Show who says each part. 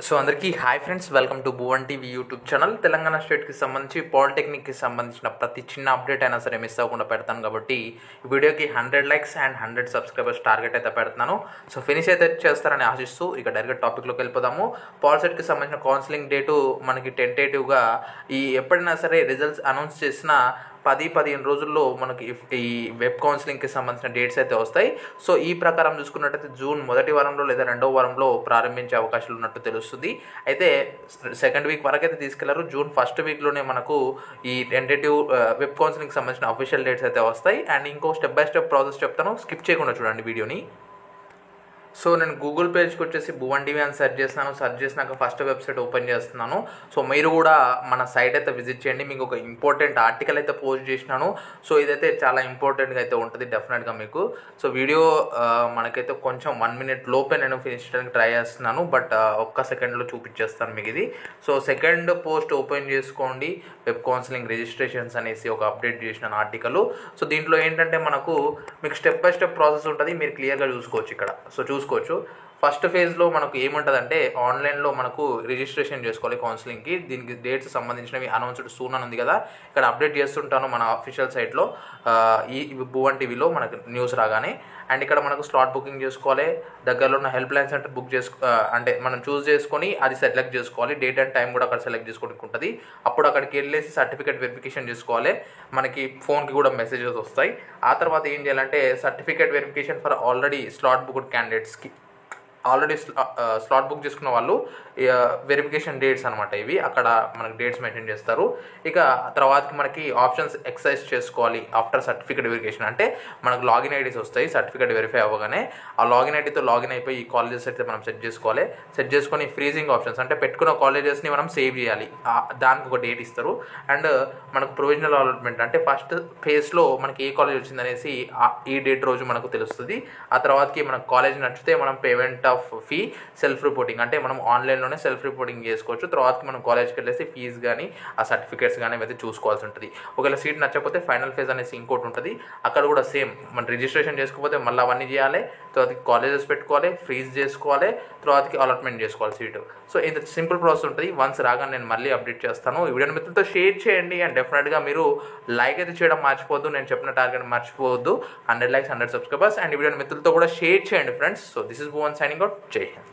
Speaker 1: So అందరికీ hi friends, welcome to Bhuvan TV YouTube channel. Telangana స్టేట్కి సంబంధించి పాలిటెక్నిక్కి సంబంధించిన ప్రతి చిన్న అప్డేట్ అయినా సరే మిస్ అవ్వకుండా పెడతాను. కాబట్టి ఈ వీడియోకి 100 లైక్స్ అండ్ 100 సబ్స్క్రైబర్స్ టార్గెట్ అయితే పెడుతున్నాను. సో ఫినిష్ అయితే చేస్తారని ఆశిస్తూ ఇక డైరెక్ట్ టాపిక్లోకి వెళ్ళిపోదాము. పాలిసెట్కి సంబంధించిన కౌన్సిలింగ్ డేటు మనకి టెంటేటివ్గా ఎప్పుడైనా సరే రిజల్ట్స్ అనౌన్స్ చేసిన 10-15 రోజుల్లో మనకి ఈ వెబ్ కౌన్సిలింగ్కి సంబంధించిన డేట్స్ అయితే వస్తాయి. సో ఈ ప్రకారం చూసుకున్నట్టయితే జూన్ మొదటి వారంలో లేదా రెండవ వారంలో ప్రారంభించే అవకాశాలు ఉన్నట్టు తెలుస్తుంది. అయితే సెకండ్ వీక్ వరకు అయితే తీసుకెళ్లారు. జూన్ ఫస్ట్ వీక్లోనే మనకు ఈ టెంటేటివ్ వెబ్ కౌన్సిలింగ్కి సంబంధించిన అఫీషియల్ డేట్స్ అయితే వస్తాయి. అండ్ ఇంకో స్టెప్ బై స్టెప్ ప్రాసెస్ చెప్తాను, స్కిప్ చేయకుండా చూడండి వీడియోని. సో నేను గూగుల్ పేజ్కి వచ్చేసి భువన్ టీవీ అని సెర్చ్ చేస్తున్నాను. సెర్చ్ చేసినాక ఫస్ట్ వెబ్సైట్ ఓపెన్ చేస్తున్నాను. సో మీరు కూడా మన సైట్ అయితే విజిట్ చేయండి. మీకు ఒక ఇంపార్టెంట్ ఆర్టికల్ అయితే పోస్ట్ చేసినాను. సో ఇదైతే చాలా ఇంపార్టెంట్గా అయితే ఉంటుంది డెఫినెట్గా మీకు. సో వీడియో మనకైతే కొంచెం 1 మినిట్ లోపే నేను ఫినిష్ చేయడానికి ట్రై చేస్తున్నాను, బట్ ఒక్క సెకండ్లో చూపించేస్తాను మీకు ఇది. సో సెకండ్ పోస్ట్ ఓపెన్ చేసుకోండి, వెబ్ కౌన్సిలింగ్ రిజిస్ట్రేషన్స్ అనేసి ఒక అప్డేట్ చేసిన ఆర్టికల్. సో దీంట్లో ఏంటంటే మనకు మీకు స్టెప్ బై స్టెప్ ప్రాసెస్ ఉంటుంది, మీరు క్లియర్గా చూసుకోవచ్చు ఇక్కడ. సో చూసుకోవచ్చు. ఫస్ట్ ఫేజ్లో మనకు ఏముంటుందంటే ఆన్లైన్లో మనకు రిజిస్ట్రేషన్ చేసుకోవాలి కౌన్సిలింగ్కి. దీనికి డేట్స్ సంబంధించినవి అనౌన్స్డ్ సూన్ అని ఉంది కదా, ఇక్కడ అప్డేట్ చేస్తుంటాను మన అఫీషియల్ సైట్లో ఈ భువన్ టీవీలో మనకు న్యూస్ రాగానే. అండ్ ఇక్కడ మనకు స్లాట్ బుకింగ్ చేసుకోవాలి, దగ్గరలో ఉన్న హెల్ప్ లైన్ సెంటర్ బుక్ అంటే మనం చూస్ చేసుకొని అది సెలెక్ట్ చేసుకోవాలి. డేట్ అండ్ టైం కూడా అక్కడ సెలెక్ట్ చేసుకోవడానికి ఉంటుంది. అప్పుడు అక్కడికి వెళ్ళేసి సర్టిఫికేట్ వెరిఫికేషన్ చేసుకోవాలి. మనకి ఫోన్కి కూడా మెసేజెస్ వస్తాయి. ఆ తర్వాత ఏం చేయాలంటే certificate verification for already slot booked క్యాండిడేట్స్కి, ఆల్రెడీ స్లాట్ బుక్ చేసుకున్న వాళ్ళు వెరిఫికేషన్ డేట్స్ అనమాట ఇవి. అక్కడ మనకి డేట్స్ మెన్షన్ చేస్తారు. ఇక తర్వాతకి మనకి ఆప్షన్స్ ఎక్సర్సైజ్ చేసుకోవాలి ఆఫ్టర్ సర్టిఫికేట్ వెరిఫికేషన్. అంటే మనకు లాగిన్ ఐడీస్ వస్తాయి సర్టిఫికేట్ వెరిఫై అవ్వగానే. ఆ లాగిన్ ఐడీతో లాగిన్ అయిపోయి ఈ కాలేజెస్ అయితే మనం సెట్ చేసుకోవాలి. సెట్ చేసుకొని ఫ్రీజింగ్ ఆప్షన్స్ అంటే పెట్టుకున్న కాలేజెస్ని మనం సేవ్ చేయాలి, దానికి ఒక డేట్ ఇస్తారు. అండ్ మనకు ప్రొవిజనల్ అలాట్మెంట్ అంటే ఫస్ట్ ఫేజ్లో మనకి ఏ కాలేజ్ వచ్చిందనేసి ఈ డేట్ రోజు మనకు తెలుస్తుంది. ఆ తర్వాతకి మనకు కాలేజ్ నచ్చితే మనం payment of fee self reporting అంటే మనం ఆన్లైన్లోనే సెల్ఫ్ రిపోర్టింగ్ చేసుకోవచ్చు. తర్వాతకి మనం కాలేజ్కి వెళ్ళేసి ఫీజు కానీ ఆ సర్టిఫికేట్స్ కానీ అయితే చూసుకోవాల్సి ఉంటుంది. ఒకవేళ సీట్ నచ్చకపోతే ఫైనల్ ఫేజ్ అనేసి ఇంకోటి ఉంటుంది, అక్కడ కూడా సేమ్ మనం రిజిస్ట్రేషన్ చేసుకోకపోతే మళ్ళీ అవన్నీ చేయాలి. తర్వాతకి కాలేజెస్ పెట్టుకోవాలి, ఫ్రీజ్ చేసుకోవాలి, తర్వాతకి అలాట్మెంట్ చేసుకోవాలి సీటు. సో ఇంత సింపుల్ ప్రాసెస్ ఉంటుంది. వన్స్ రాగానే నేను మళ్ళీ అప్డేట్ చేస్తాను. ఈ వీడియోని మిత్రులతో షేర్ చేయండి అండ్ డెఫినెట్గా మీరు లైక్ అయితే చేయడం మర్చిపోవద్దు. నేను చెప్పిన టార్గెట్ మర్చిపోవద్దు, 100 లైక్స్ 100 సబ్స్క్రైబర్స్. అండ్ ఈ వీడియోని మిత్రులతో కూడా షేర్ చేయండి friends. So this is Bhuvan signing out. జై హింద్.